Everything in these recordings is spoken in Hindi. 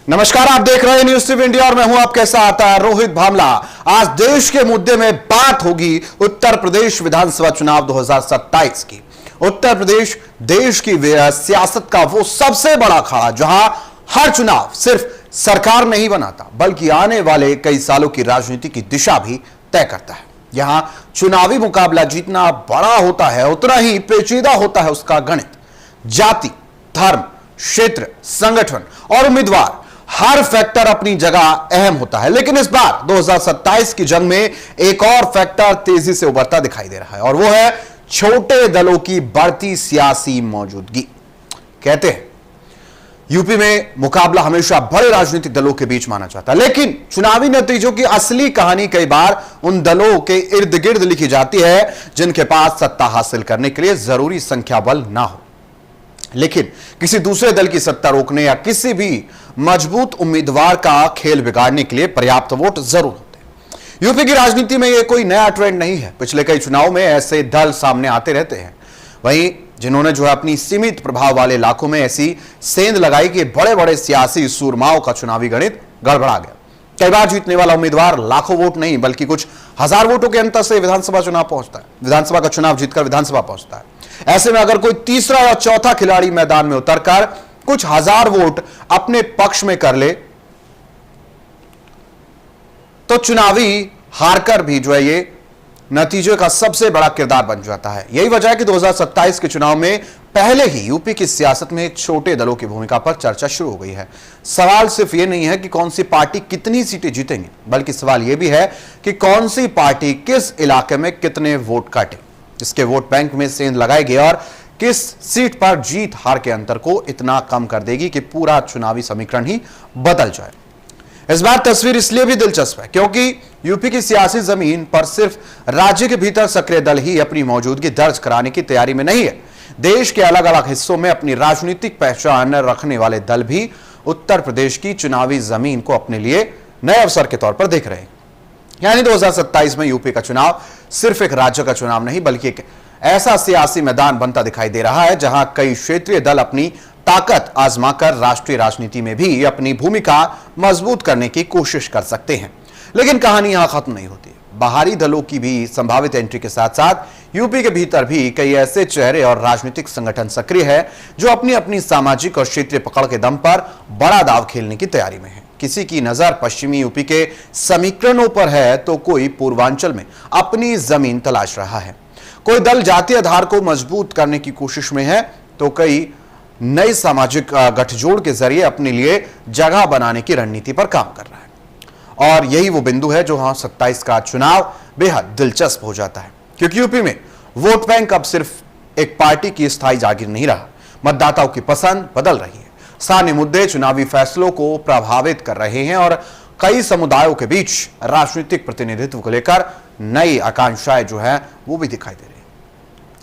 नमस्कार, आप देख रहे हैं न्यूज़ टीवी इंडिया और मैं हूं आपके साथ रोहित भामला। आज देश के मुद्दे में बात होगी उत्तर प्रदेश विधानसभा चुनाव 2027 की। उत्तर प्रदेश देश की सियासत का वो सबसे बड़ा अखाड़ा जहां हर चुनाव सिर्फ सरकार नहीं बनाता बल्कि आने वाले कई सालों की राजनीति की दिशा भी तय करता है। यहां चुनावी मुकाबला जितना बड़ा होता है उतना ही पेचीदा होता है उसका गणित। जाति, धर्म, क्षेत्र, संगठन और उम्मीदवार हर फैक्टर अपनी जगह अहम होता है, लेकिन इस बार 2027 की जंग में एक और फैक्टर तेजी से उभरता दिखाई दे रहा है और वो है छोटे दलों की बढ़ती सियासी मौजूदगी। कहते हैं यूपी में मुकाबला हमेशा बड़े राजनीतिक दलों के बीच माना जाता है, लेकिन चुनावी नतीजों की असली कहानी कई बार उन दलों के इर्द गिर्द लिखी जाती है जिनके पास सत्ता हासिल करने के लिए जरूरी संख्या बल ना हो, लेकिन किसी दूसरे दल की सत्ता रोकने या किसी भी मजबूत उम्मीदवार का खेल बिगाड़ने के लिए पर्याप्त वोट जरूर होते हैं। यूपी की राजनीति में यह कोई नया ट्रेंड नहीं है। पिछले कई चुनाव में ऐसे दल सामने आते रहते हैं। वहीं जिन्होंने जो है अपनी सीमित प्रभाव वाले इलाकों में ऐसी सेंध लगाई कि बड़े बड़े सियासी सूरमाओं का चुनावी गणित गड़बड़ा गया। कई बार जीतने वाला उम्मीदवार लाखों वोट नहीं बल्कि कुछ हजार वोटों के अंतर से विधानसभा चुनाव पहुंचता है, विधानसभा का चुनाव जीतकर विधानसभा पहुंचता है। ऐसे में अगर कोई तीसरा या चौथा खिलाड़ी मैदान में उतरकर कुछ हजार वोट अपने पक्ष में कर ले तो चुनावी हारकर भी जो है ये नतीजे का सबसे बड़ा किरदार बन जाता है। यही वजह है कि 2027 के चुनाव में पहले ही यूपी की सियासत में छोटे दलों की भूमिका पर चर्चा शुरू हो गई है। सवाल सिर्फ ये नहीं है कि कौन सी पार्टी कितनी सीटें जीतेंगी, बल्कि सवाल यह भी है कि कौन सी पार्टी किस इलाके में कितने वोट काटे, जिसके वोट बैंक में सेंध लगाएगी और किस सीट पर जीत हार के अंतर को इतना कम कर देगी कि पूरा चुनावी समीकरण ही बदल जाए। इस बार तस्वीर इसलिए भी दिलचस्प है क्योंकि यूपी की सियासी जमीन पर सिर्फ राज्य के भीतर सक्रिय दल ही अपनी मौजूदगी दर्ज कराने की तैयारी में नहीं है। देश के अलग अलग हिस्सों में अपनी राजनीतिक पहचान रखने वाले दल भी उत्तर प्रदेश की चुनावी जमीन को अपने लिए नए अवसर के तौर पर देख रहे हैं। यानी 2027 में यूपी का चुनाव सिर्फ एक राज्य का चुनाव नहीं बल्कि एक ऐसा सियासी मैदान बनता दिखाई दे रहा है जहां कई क्षेत्रीय दल अपनी ताकत आजमाकर राष्ट्रीय राजनीति में भी अपनी भूमिका मजबूत करने की कोशिश कर सकते हैं। लेकिन कहानी यहां खत्म नहीं होती। बाहरी दलों की भी संभावित एंट्री के साथ साथ यूपी के भीतर भी कई ऐसे चेहरे और राजनीतिक संगठन सक्रिय है जो अपनी अपनी सामाजिक और क्षेत्रीय पकड़ के दम पर बड़ा दांव खेलने की तैयारी में है। किसी की नजर पश्चिमी यूपी के समीकरणों पर है तो कोई पूर्वांचल में अपनी जमीन तलाश रहा है। कोई दल जातीय आधार को मजबूत करने की कोशिश में है तो कई नई सामाजिक गठजोड़ के जरिए अपने लिए जगह बनाने की रणनीति पर काम कर रहा है। और यही वो बिंदु है जहां 27 का चुनाव बेहद दिलचस्प हो जाता है, क्योंकि यूपी में वोट बैंक अब सिर्फ एक पार्टी की स्थायी जागीर नहीं रहा। मतदाताओं की पसंद बदल रही है। स्थानीय मुद्दे चुनावी फैसलों को प्रभावित कर रहे हैं और कई समुदायों के बीच राजनीतिक प्रतिनिधित्व को लेकर नई आकांक्षाएं जो है वो भी दिखाई दे रही है।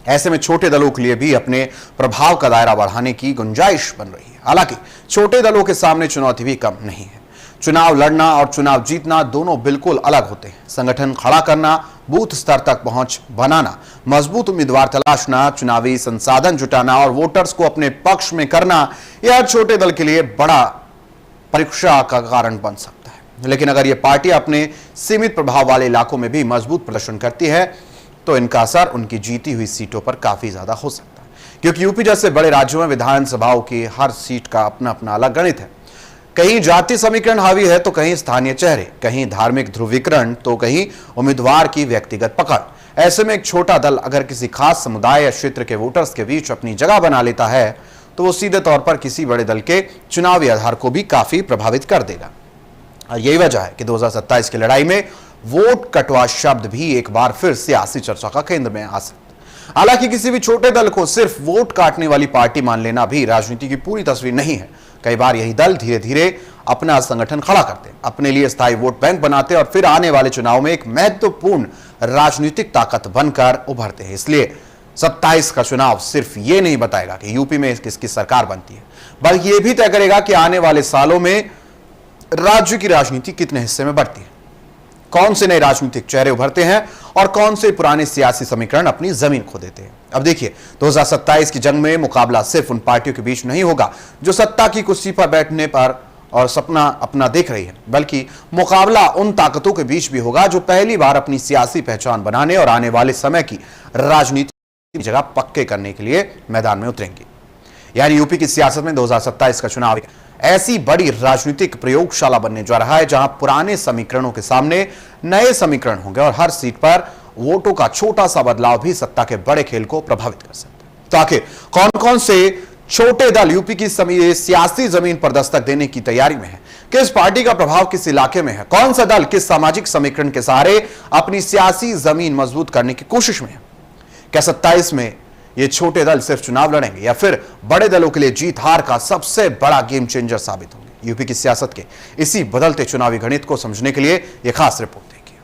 ऐसे में छोटे दलों के लिए भी अपने प्रभाव का दायरा बढ़ाने की गुंजाइश बन रही है। हालांकि छोटे दलों के सामने चुनौती भी कम नहीं है। चुनाव लड़ना और चुनाव जीतना दोनों बिल्कुल अलग होते हैं। संगठन खड़ा करना, बूथ स्तर तक पहुंच बनाना, मजबूत उम्मीदवार तलाशना, चुनावी संसाधन जुटाना और वोटर्स को अपने पक्ष में करना, यह छोटे दल के लिए बड़ा परीक्षा का कारण बन सकता है। लेकिन अगर यह पार्टी अपने सीमित प्रभाव वाले इलाकों में भी मजबूत प्रदर्शन करती है तो इनका असर उनकी जीती हुई सीटों पर काफी ज्यादा हो सकता है, क्योंकि यूपी जैसे बड़े राज्यों में विधानसभाओं की हर सीट का अपना अपना अलग गणित है। कहीं जाति समीकरण हावी है तो कहीं स्थानीय चेहरे, कहीं धार्मिक ध्रुवीकरण तो कहीं उम्मीदवार की व्यक्तिगत पकड़। ऐसे में एक छोटा दल अगर किसी खास समुदाय या क्षेत्र के वोटर्स के बीच अपनी जगह बना लेता है तो वो सीधे तौर पर किसी बड़े दल के चुनावी आधार को भी काफी प्रभावित कर देगा। और यही वजह है कि 2027 की लड़ाई में वोट कटवा शब्द भी एक बार फिर सियासी चर्चा का केंद्र में आ सकता है। हालांकि किसी भी छोटे दल को सिर्फ वोट काटने वाली पार्टी मान लेना भी राजनीति की पूरी तस्वीर नहीं है। कई बार यही दल धीरे धीरे अपना संगठन खड़ा करते, अपने लिए स्थायी वोट बैंक बनाते और फिर आने वाले चुनाव में एक महत्वपूर्ण राजनीतिक ताकत बनकर उभरते हैं। इसलिए 27 का चुनाव सिर्फ ये नहीं बताएगा कि यूपी में किसकी सरकार बनती है, बल्कि यह भी तय करेगा कि आने वाले सालों में राज्य की राजनीति कितने हिस्से में बढ़ती है, कौन से नए राजनीतिक चेहरे उभरते हैं और कौन से पुराने सियासी समीकरण अपनी जमीन खो देते हैं। अब देखिए, 2027 की जंग में मुकाबला सिर्फ उन पार्टियों के बीच नहीं होगा जो सत्ता की कुर्सी पर बैठने पर और सपना अपना देख रही है, बल्कि मुकाबला उन ताकतों के बीच भी होगा जो पहली बार अपनी सियासी पहचान बनाने और आने वाले समय की राजनीति की जगह पक्के करने के लिए मैदान में उतरेंगी। यानी यूपी की सियासत में 2027 का चुनाव ऐसी बड़ी राजनीतिक प्रयोगशाला बनने जा रहा है जहां पुराने समीकरणों के सामने नए समीकरण होंगे और हर सीट पर वोटों का छोटा सा बदलाव भी सत्ता के बड़े खेल को प्रभावित कर सकता है। तो आखिर कौन कौन से छोटे दल यूपी की सियासी जमीन पर दस्तक देने की तैयारी में है, किस पार्टी का प्रभाव किस इलाके में है, कौन सा दल किस सामाजिक समीकरण के सहारे अपनी सियासी जमीन मजबूत करने की कोशिश में है, क्या 27 में ये छोटे दल सिर्फ चुनाव लड़ेंगे या फिर बड़े दलों के लिए जीत हार का सबसे बड़ा गेम चेंजर साबित होंगे। यूपी की सियासत के इसी बदलते चुनावी गणित को समझने के लिए यह खास रिपोर्ट देखिए।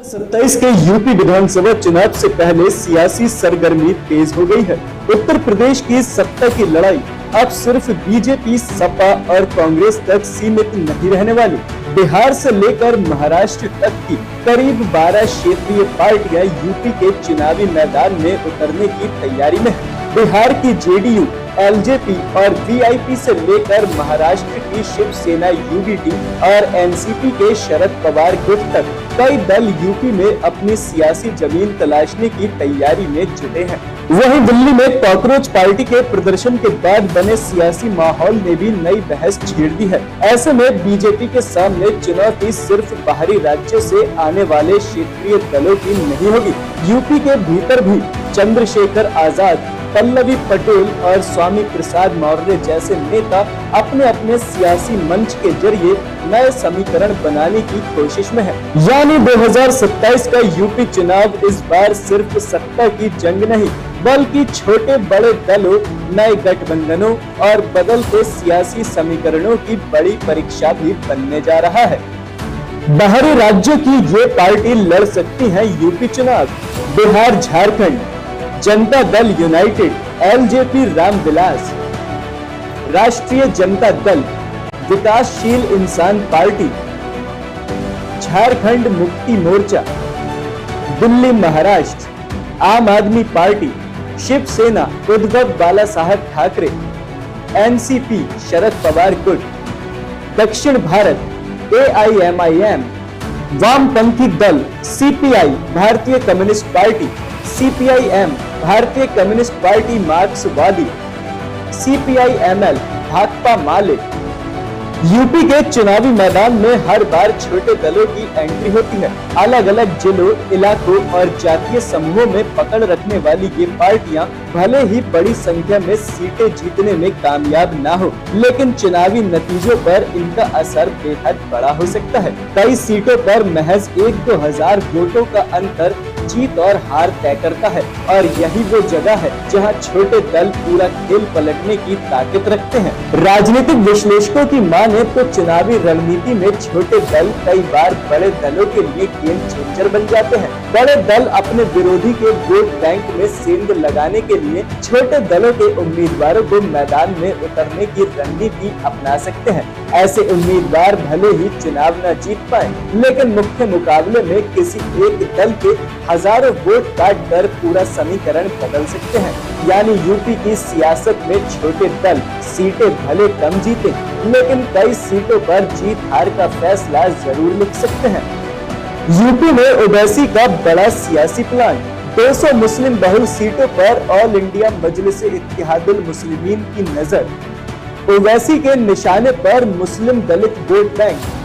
27 के यूपी विधानसभा चुनाव से पहले सियासी सरगर्मी तेज हो गई है। उत्तर प्रदेश की सत्ता की लड़ाई अब सिर्फ बीजेपी, सपा और कांग्रेस तक सीमित नहीं रहने वाली। बिहार से लेकर महाराष्ट्र तक की करीब 12 क्षेत्रीय पार्टियां यूपी के चुनावी मैदान में उतरने की तैयारी में है। बिहार की जेडीयू, एलजेपी और वीआईपी से लेकर महाराष्ट्र की शिवसेना यूबीटी और एनसीपी के शरद पवार गुट तक कई दल यूपी में अपनी सियासी जमीन तलाशने की तैयारी में जुटे हैं। वहीं दिल्ली में कॉकरोच पार्टी के प्रदर्शन के बाद बने सियासी माहौल ने भी नई बहस छेड़ दी है। ऐसे में बीजेपी के सामने चुनौती सिर्फ बाहरी राज्यों से आने वाले क्षेत्रीय दलों की नहीं होगी। यूपी के भीतर भी चंद्रशेखर आजाद, पल्लवी पटेल और स्वामी प्रसाद मौर्य जैसे नेता अपने अपने सियासी मंच के जरिए नए समीकरण बनाने की कोशिश में है। यानी 2027 का यूपी चुनाव इस बार सिर्फ सत्ता की जंग नहीं, बल्कि छोटे बड़े दलों, नए गठबंधनों और बदलते सियासी समीकरणों की बड़ी परीक्षा भी बनने जा रहा है। बाहरी राज्यों की ये पार्टी लड़ सकती है यूपी चुनाव। बिहार, झारखंड, जनता दल यूनाइटेड, एलजेपी रामविलास, राष्ट्रीय जनता दल, विकासशील इंसान पार्टी, झारखंड मुक्ति मोर्चा, दिल्ली महाराष्ट्र, आम आदमी पार्टी, शिवसेना उद्धव बाला साहब ठाकरे, एनसीपी शरद पवार गुट, दक्षिण भारत एआईएमआईएम, वामपंथी दल सीपीआई भारतीय कम्युनिस्ट पार्टी, सीपीआईएम भारतीय कम्युनिस्ट पार्टी मार्क्सवादी, सीपीआईएमएल भाकपा माले। यूपी के चुनावी मैदान में हर बार छोटे दलों की एंट्री होती है। अलग अलग जिलों, इलाकों और जातीय समूहों में पकड़ रखने वाली ये पार्टियां भले ही बड़ी संख्या में सीटें जीतने में कामयाब ना हो, लेकिन चुनावी नतीजों पर इनका असर बेहद बड़ा हो सकता है। कई सीटों पर महज 1-2 हजार वोटों का अंतर जीत और हार तय करता है और यही वो जगह है जहां छोटे दल पूरा खेल पलटने की ताकत रखते हैं। राजनीतिक विश्लेषकों की माने तो चुनावी रणनीति में छोटे दल कई बार बड़े दलों के लिए गेम चेंजर बन जाते हैं। बड़े दल अपने विरोधी के वोट बैंक में सेंध लगाने के लिए छोटे दलों के उम्मीदवारों को मैदान में उतरने की रणनीति अपना सकते हैं। ऐसे उम्मीदवार भले ही चुनाव न जीत पाए, लेकिन मुख्य मुकाबले में किसी एक दल के हजारों वोट काट कर पूरा समीकरण बदल सकते हैं। यानी यूपी की सियासत में छोटे दल सीटें भले कम जीते, लेकिन कई सीटों पर जीत हार का फैसला जरूर लिख सकते हैं। यूपी में ओवैसी का बड़ा सियासी प्लान। 200 मुस्लिम बहुल सीटों पर ऑल इंडिया मजलिस इत्तेहादुल मुस्लिमीन की नजर। ओवैसी के निशाने पर मुस्लिम दलित वोट बैंक।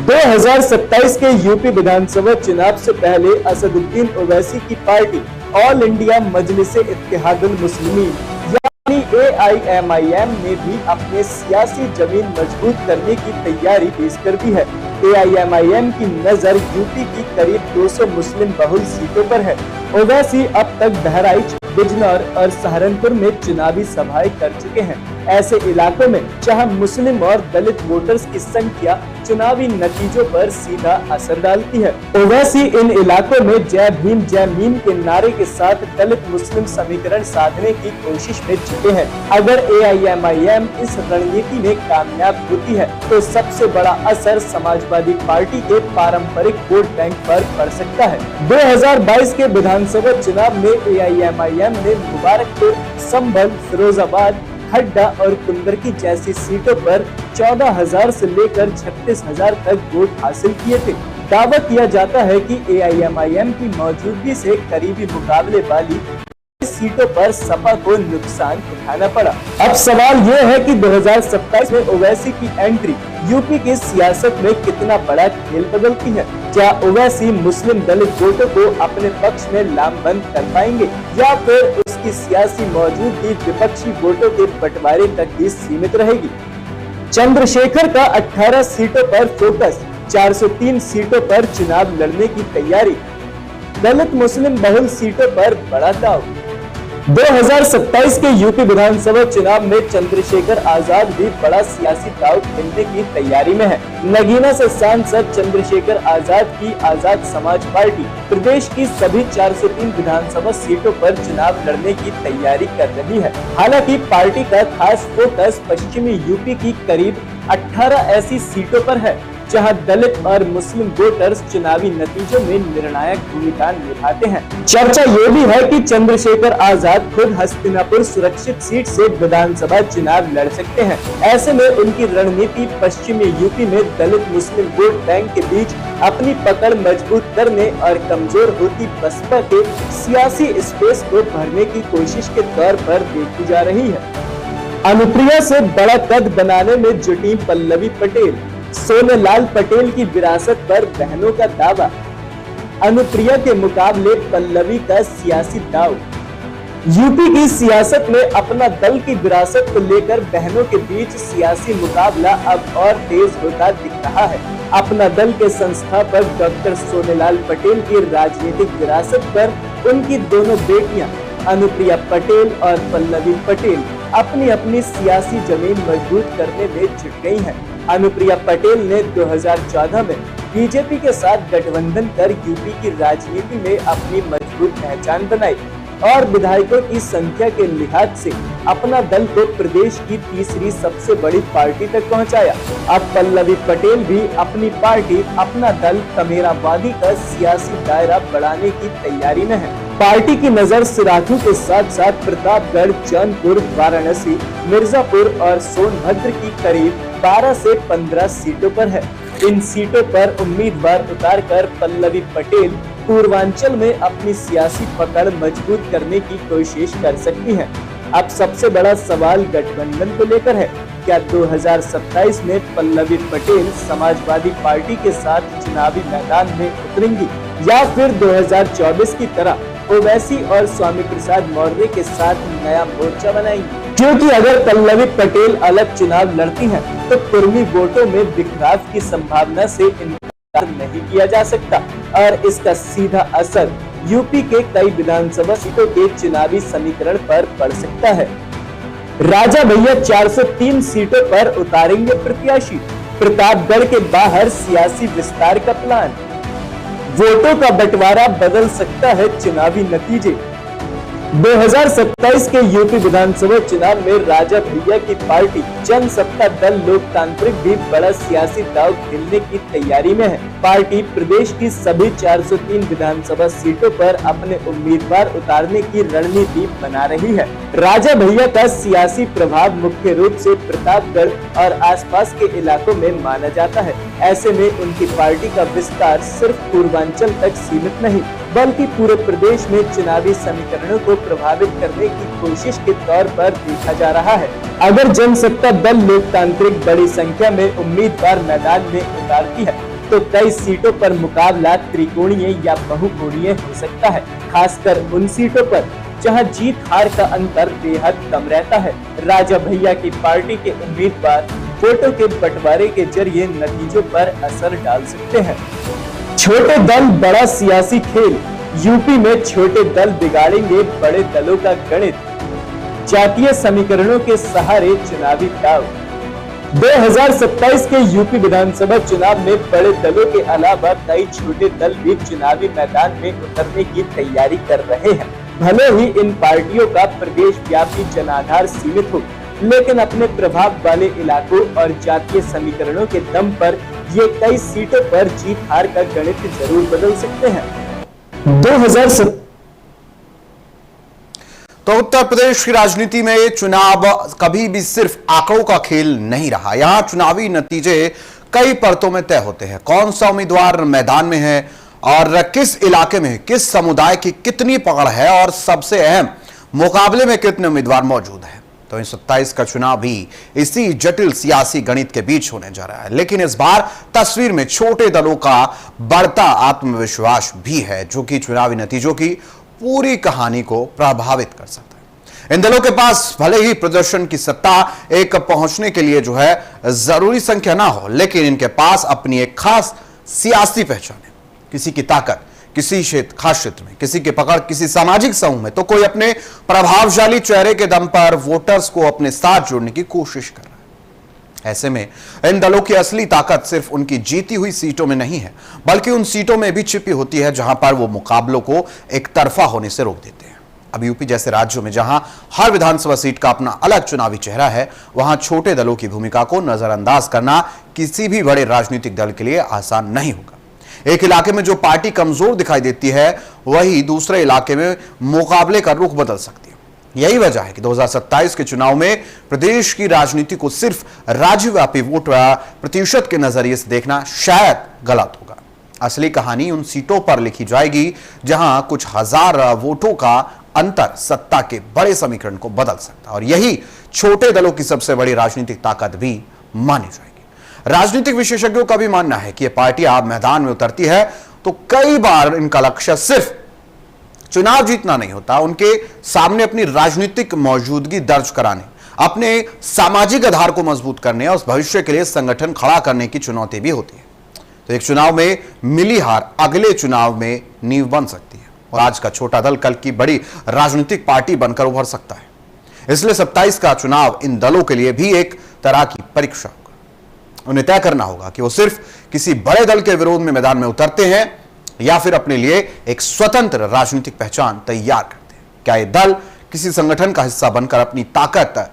2027 के यूपी विधानसभा चुनाव से पहले असदुद्दीन ओवैसी की पार्टी ऑल इंडिया मजलिस इत्तेहादुल मुस्लिमीन यानी एआईएमआईएम ने भी अपने सियासी जमीन मजबूत करने की तैयारी तेज कर दी है। एआईएमआईएम की नजर यूपी की करीब 200 मुस्लिम बहुल सीटों पर है। ओवैसी अब तक बहराइच, बिजनौर और सहारनपुर में चुनावी सभाएं कर चुके हैं। ऐसे इलाकों में जहां मुस्लिम और दलित वोटर्स की संख्या चुनावी नतीजों पर सीधा असर डालती है। ओवैसी इन इलाकों में जय भीम जय मीम के नारे के साथ दलित मुस्लिम समीकरण साधने की कोशिश में जुटे हैं। अगर एआईएमआईएम इस रणनीति में कामयाब होती है तो सबसे बड़ा असर समाजवादी पार्टी के पारंपरिक वोट बैंक पर पड़ सकता है। 2022 के विधानसभा चुनाव में एआईएमआईएम ने मुबारकपुर, संभल, फिरोजाबाद, हड्डा और कुंदरकी जैसी सीटों पर 14,000 से लेकर 36,000 तक वोट हासिल किए थे। दावा किया जाता है कि AIMIM की मौजूदगी से करीबी मुकाबले वाली सीटों पर सपा को नुकसान उठाना पड़ा। अब सवाल ये है कि 2027 में ओवैसी की एंट्री यूपी की सियासत में कितना बड़ा खेल बदलती है। क्या ओवैसी मुस्लिम दलित वोटों को अपने पक्ष में लामबंद कर पाएंगे या फिर उसकी सियासी मौजूदगी विपक्षी वोटों के बंटवारे तक ही सीमित रहेगी। चंद्रशेखर का 18 सीटों पर फोकस, 403 सीटों पर चुनाव लड़ने की तैयारी, दलित मुस्लिम बहुल सीटों पर बड़ा दांव। 2027 के यूपी विधानसभा चुनाव में चंद्रशेखर आजाद भी बड़ा सियासी दांव खेलने की तैयारी में है। नगीना से सांसद चंद्रशेखर आजाद की आजाद समाज पार्टी प्रदेश की सभी 403 विधानसभा सीटों पर चुनाव लड़ने की तैयारी कर रही है। हालांकि पार्टी का खास फोकस पश्चिमी यूपी की करीब 18 ऐसी सीटों पर है जहां दलित और मुस्लिम वोटर्स चुनावी नतीजों में निर्णायक भूमिका निभाते हैं। चर्चा ये भी है कि चंद्रशेखर आजाद खुद हस्तिनापुर सुरक्षित सीट से विधानसभा चुनाव लड़ सकते हैं। ऐसे में उनकी रणनीति पश्चिमी यूपी में दलित मुस्लिम वोट बैंक के बीच अपनी पकड़ मजबूत करने और कमजोर होती बसपा के सियासी स्पेस को भरने की कोशिश के तौर पर देखी जा रही है। अनुप्रिया से बड़ा कद बनाने में जुटी पल्लवी पटेल, सोनेलाल पटेल की विरासत पर बहनों का दावा, अनुप्रिया के मुकाबले पल्लवी का सियासी दाव। यूपी की सियासत में अपना दल की विरासत को लेकर बहनों के बीच सियासी मुकाबला अब और तेज होता दिख रहा है। अपना दल के संस्थापक डॉक्टर सोनेलाल पटेल की राजनीतिक विरासत पर उनकी दोनों बेटियां अनुप्रिया पटेल और पल्लवी पटेल अपनी अपनी सियासी जमीन मजबूत करने में जुट गई हैं। अनुप्रिया पटेल ने 2014 में बीजेपी के साथ गठबंधन कर यूपी की राजनीति में अपनी मजबूत पहचान बनाई और विधायकों की संख्या के लिहाज से अपना दल को प्रदेश की तीसरी सबसे बड़ी पार्टी तक पहुंचाया। अब पल्लवी पटेल भी अपनी पार्टी अपना दल कमेरावादी का सियासी दायरा बढ़ाने की तैयारी में है। पार्टी की नजर सिराथू के साथ साथ प्रतापगढ़, जौनपुर, वाराणसी, मिर्जापुर और सोनभद्र की करीब 12 से 15 सीटों पर है। इन सीटों पर उम्मीदवार उतारकर पल्लवी पटेल पूर्वांचल में अपनी सियासी पकड़ मजबूत करने की कोशिश कर सकती हैं। अब सबसे बड़ा सवाल गठबंधन को लेकर है। क्या 2027 में पल्लवी पटेल समाजवादी पार्टी के साथ चुनावी मैदान में उतरेंगी या फिर 2024 की तरह ओवैसी और स्वामी प्रसाद मौर्य के साथ नया मोर्चा बनाएंगी? क्योंकि अगर पल्लवी पटेल अलग चुनाव लड़ती हैं, तो कुर्मी वोटों में बिखराव की संभावना से इनकार नहीं किया जा सकता और इसका सीधा असर यूपी के कई विधानसभा सीटों के चुनावी समीकरण पर पड़ सकता है। राजा भैया 403 सीटों पर उतारेंगे प्रत्याशी, प्रतापगढ़ के बाहर सियासी विस्तार का प्लान, वोटों का बंटवारा बदल सकता है चुनावी नतीजे। 2027 के यूपी विधानसभा चुनाव में राजा भैया की पार्टी जनसत्ता दल लोकतांत्रिक भी बड़ा सियासी दांव खेलने की तैयारी में है। पार्टी प्रदेश की सभी 403 विधानसभा सीटों पर अपने उम्मीदवार उतारने की रणनीति बना रही है। राजा भैया का सियासी प्रभाव मुख्य रूप से प्रतापगढ़ और आसपास के इलाकों में माना जाता है। ऐसे में उनकी पार्टी का विस्तार सिर्फ पूर्वांचल तक सीमित नहीं बल्कि पूरे प्रदेश में चुनावी समीकरणों को प्रभावित करने की कोशिश के तौर पर देखा जा रहा है। अगर जनसत्ता दल लोकतांत्रिक बड़ी संख्या में उम्मीदवार मैदान में उतारती है तो कई सीटों पर मुकाबला त्रिकोणीय या बहुकोणीय हो सकता है, खासकर उन सीटों पर जहां जीत हार का अंतर बेहद कम रहता है। राजा भैया की पार्टी के उम्मीदवार वोटों के बंटवारे के जरिए नतीजों पर असर डाल सकते हैं। छोटे दल बड़ा सियासी खेल, यूपी में छोटे दल बिगाड़ेंगे बड़े दलों का गणित, जातीय समीकरणों के सहारे चुनावी दांव। 2027 के यूपी विधानसभा चुनाव में बड़े दलों के अलावा कई छोटे दल भी चुनावी मैदान में उतरने की तैयारी कर रहे हैं। भले ही इन पार्टियों का प्रदेश व्यापी जनाधार सीमित हो, लेकिन अपने प्रभाव वाले इलाकों और जातीय समीकरणों के दम पर ये कई सीटों पर जीत हार का गणित जरूर बदल सकते हैं। तो उत्तर प्रदेश की राजनीति में चुनाव कभी भी सिर्फ आंकड़ों का खेल नहीं रहा। यहां चुनावी नतीजे कई परतों में तय होते हैं। कौन सा उम्मीदवार मैदान में है और किस इलाके में किस समुदाय की कितनी पकड़ है और सबसे अहम मुकाबले में कितने उम्मीदवार मौजूद हैं। तो इस 27 का चुनाव भी इसी जटिल सियासी गणित के बीच होने जा रहा है। लेकिन इस बार तस्वीर में छोटे दलों का बढ़ता आत्मविश्वास भी है, जो कि चुनावी नतीजों की पूरी कहानी को प्रभावित कर सकता है। इन दलों के पास भले ही प्रदर्शन की सत्ता एक पहुंचने के लिए जो है जरूरी संख्या ना हो, लेकिन इनके पास अपनी एक खास सियासी पहचान है। किसी की ताकत किसी खास क्षेत्र में, किसी की पकड़ किसी सामाजिक समूह में, तो कोई अपने प्रभावशाली चेहरे के दम पर वोटर्स को अपने साथ जोड़ने की कोशिश कर रहा है। ऐसे में इन दलों की असली ताकत सिर्फ उनकी जीती हुई सीटों में नहीं है, बल्कि उन सीटों में भी छिपी होती है जहां पर वो मुकाबलों को एक तरफा होने से रोक देते हैं। अब यूपी जैसे राज्यों में जहां हर विधानसभा सीट का अपना अलग चुनावी चेहरा है, वहां छोटे दलों की भूमिका को नजरअंदाज करना किसी भी बड़े राजनीतिक दल के लिए आसान नहीं होगा। एक इलाके में जो पार्टी कमजोर दिखाई देती है, वही दूसरे इलाके में मुकाबले का रुख बदल सकती है। यही वजह है कि 2027 के चुनाव में प्रदेश की राजनीति को सिर्फ राज्यव्यापी वोट प्रतिशत के नजरिए से देखना शायद गलत होगा। असली कहानी उन सीटों पर लिखी जाएगी जहां कुछ हजार वोटों का अंतर सत्ता के बड़े समीकरण को बदल सकता है, और यही छोटे दलों की सबसे बड़ी राजनीतिक ताकत भी मानी जाएगी। राजनीतिक विशेषज्ञों का भी मानना है कि यह पार्टी आप मैदान में उतरती है तो कई बार इनका लक्ष्य सिर्फ चुनाव जीतना नहीं होता, उनके सामने अपनी राजनीतिक मौजूदगी दर्ज कराने, अपने सामाजिक आधार को मजबूत करने और उस भविष्य के लिए संगठन खड़ा करने की चुनौती भी होती है। तो एक चुनाव में मिली हार अगले चुनाव में नींव बन सकती है, और आज का छोटा दल कल की बड़ी राजनीतिक पार्टी बनकर उभर सकता है। इसलिए 27 का चुनाव इन दलों के लिए भी एक तरह की परीक्षा होगा। उन्हें तय करना होगा कि वो सिर्फ किसी बड़े दल के विरोध में मैदान में उतरते हैं या फिर अपने लिए एक स्वतंत्र राजनीतिक पहचान तैयार करते हैं। क्या ये दल किसी संगठन का हिस्सा बनकर अपनी ताकत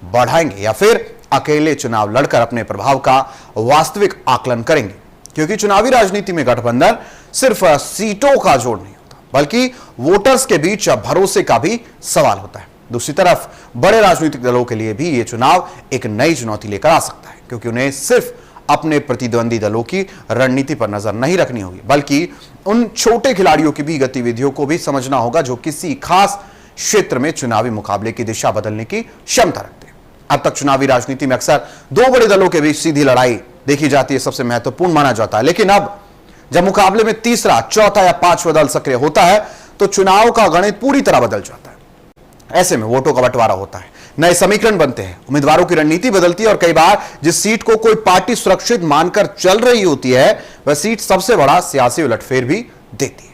बढ़ाएंगे या फिर अकेले चुनाव लड़कर अपने प्रभाव का वास्तविक आकलन करेंगे। क्योंकि चुनावी राजनीति में गठबंधन सिर्फ सीटों का जोड़ नहीं होता, बल्कि वोटर्स के बीच भरोसे का भी सवाल होता है। दूसरी तरफ बड़े राजनीतिक दलों के लिए भी यह चुनाव एक नई चुनौती लेकर आ सकता है, क्योंकि उन्हें सिर्फ अपने प्रतिद्वंदी दलों की रणनीति पर नजर नहीं रखनी होगी, बल्कि उन छोटे खिलाड़ियों की भी गतिविधियों को भी समझना होगा जो किसी खास क्षेत्र में चुनावी मुकाबले की दिशा बदलने की क्षमता रखते हैं। अब तक चुनावी राजनीति में अक्सर दो बड़े दलों के बीच सीधी लड़ाई देखी जाती है, सबसे महत्वपूर्ण माना जाता है। लेकिन अब जब मुकाबले में तीसरा, चौथा या पांचवा दल सक्रिय होता है तो चुनाव का गणित पूरी तरह बदल जाता है। ऐसे में वोटों का बंटवारा होता है, नए समीकरण बनते हैं, उम्मीदवारों की रणनीति बदलती है, और कई बार जिस सीट को कोई पार्टी सुरक्षित मानकर चल रही होती है, वह सीट सबसे बड़ा सियासी उलटफेर भी देती है।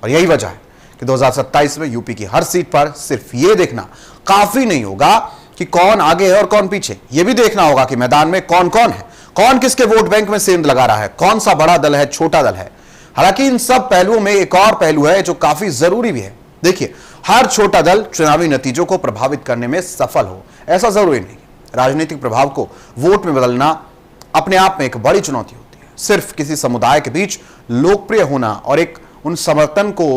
और यही वजह है कि 2027 में यूपी की हर सीट पर सिर्फ यह देखना काफी नहीं होगा कि कौन आगे है और कौन पीछे। यह भी देखना होगा कि मैदान में कौन कौन है, कौन किसके वोट बैंक में सेंध लगा रहा है, कौन सा बड़ा दल है, छोटा दल है। हालांकि इन सब पहलुओं में एक और पहलू है जो काफी जरूरी भी है। देखिए, हर छोटा दल चुनावी नतीजों को प्रभावित करने में सफल हो ऐसा जरूरी नहीं। राजनीतिक प्रभाव को वोट में बदलना अपने आप में एक बड़ी चुनौती होती है। सिर्फ किसी समुदाय के बीच लोकप्रिय होना और एक उन समर्थन को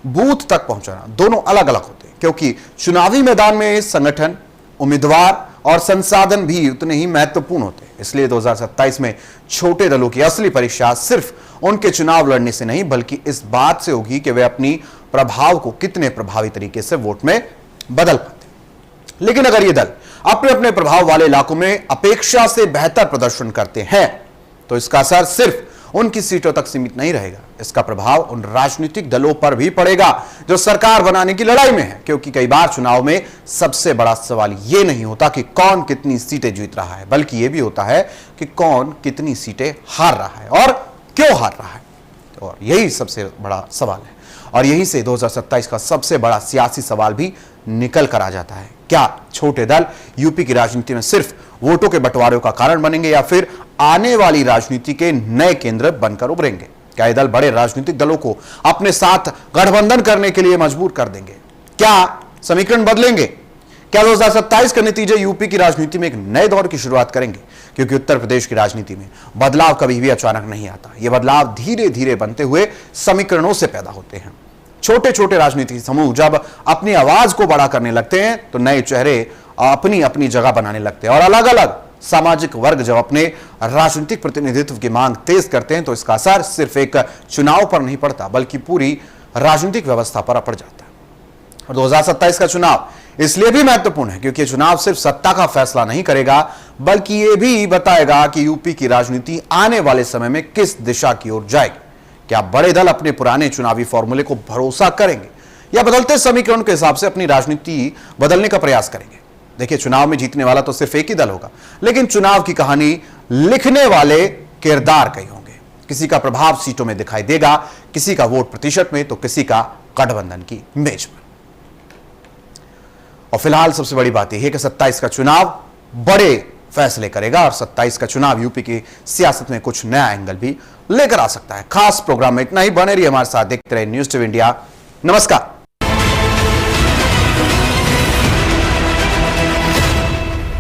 बूथ तक पहुंचाना दोनों अलग अलग होते हैं, क्योंकि चुनावी मैदान में संगठन, उम्मीदवार और संसाधन भी उतने ही महत्वपूर्ण होते हैं। इसलिए 2027 में छोटे दलों की असली परीक्षा सिर्फ उनके चुनाव लड़ने से नहीं, बल्कि इस बात से होगी कि वे अपनी प्रभाव को कितने प्रभावी तरीके से वोट में बदल पाते। लेकिन अगर ये दल अपने अपने प्रभाव वाले इलाकों में अपेक्षा से बेहतर प्रदर्शन करते हैं, तो इसका असर सिर्फ उनकी सीटों तक सीमित नहीं रहेगा। इसका प्रभाव उन राजनीतिक दलों पर भी पड़ेगा जो सरकार बनाने की लड़ाई में है, क्योंकि कई बार चुनाव में सबसे बड़ा सवाल यह नहीं होता कि कौन कितनी सीटें जीत रहा है, बल्कि यह भी होता है कि कौन कितनी सीटें हार रहा है और क्यों हार रहा है। और यही सबसे बड़ा सवाल है, और यहीं से 2027 का सबसे बड़ा सियासी सवाल भी निकल कर आ जाता है। क्या छोटे दल यूपी की राजनीति में सिर्फ वोटों के बंटवारे का कारण बनेंगे या फिर आने वाली राजनीति के नए केंद्र बनकर उभरेंगे? क्या ये दल बड़े राजनीतिक दलों को अपने साथ गठबंधन करने के लिए मजबूर कर देंगे? क्या समीकरण बदलेंगे? क्या 2027 के नतीजे यूपी की राजनीति में एक नए दौर की शुरुआत करेंगे? क्योंकि उत्तर प्रदेश की राजनीति में बदलाव कभी भी अचानक नहीं आता। यह बदलाव धीरे धीरे बनते हुए समीकरणों से पैदा होते हैं। छोटे छोटे राजनीतिक समूह जब अपनी आवाज को बड़ा करने लगते हैं तो नए चेहरे अपनी अपनी जगह बनाने लगते हैं और अलग अलग सामाजिक वर्ग जब अपने राजनीतिक प्रतिनिधित्व की मांग तेज करते हैं तो इसका असर सिर्फ एक चुनाव पर नहीं पड़ता बल्कि पूरी राजनीतिक व्यवस्था पर पड़ जाता है। और 2027 का चुनाव इसलिए भी महत्वपूर्ण है क्योंकि चुनाव सिर्फ सत्ता का फैसला नहीं करेगा बल्कि यह भी बताएगा कि यूपी की राजनीति आने वाले समय में किस दिशा की ओर जाएगी। क्या बड़े दल अपने पुराने चुनावी फॉर्मूले को भरोसा करेंगे या बदलते समीकरण के हिसाब से अपनी राजनीति बदलने का प्रयास करेंगे। देखिए, चुनाव में जीतने वाला तो सिर्फ एक ही दल होगा, लेकिन चुनाव की कहानी लिखने वाले किरदार कई होंगे। किसी का प्रभाव सीटों में दिखाई देगा, किसी का वोट प्रतिशत में, तो किसी का गठबंधन की मेज पर। और फिलहाल सबसे बड़ी बात यह है कि 27 का चुनाव बड़े फैसले करेगा और 27 का चुनाव यूपी की सियासत में कुछ नया एंगल भी लेकर आ सकता है। खास प्रोग्राम में इतना ही। बने रहिए हमारे साथ, देखते रहिए न्यूज़ 2 इंडिया। नमस्कार।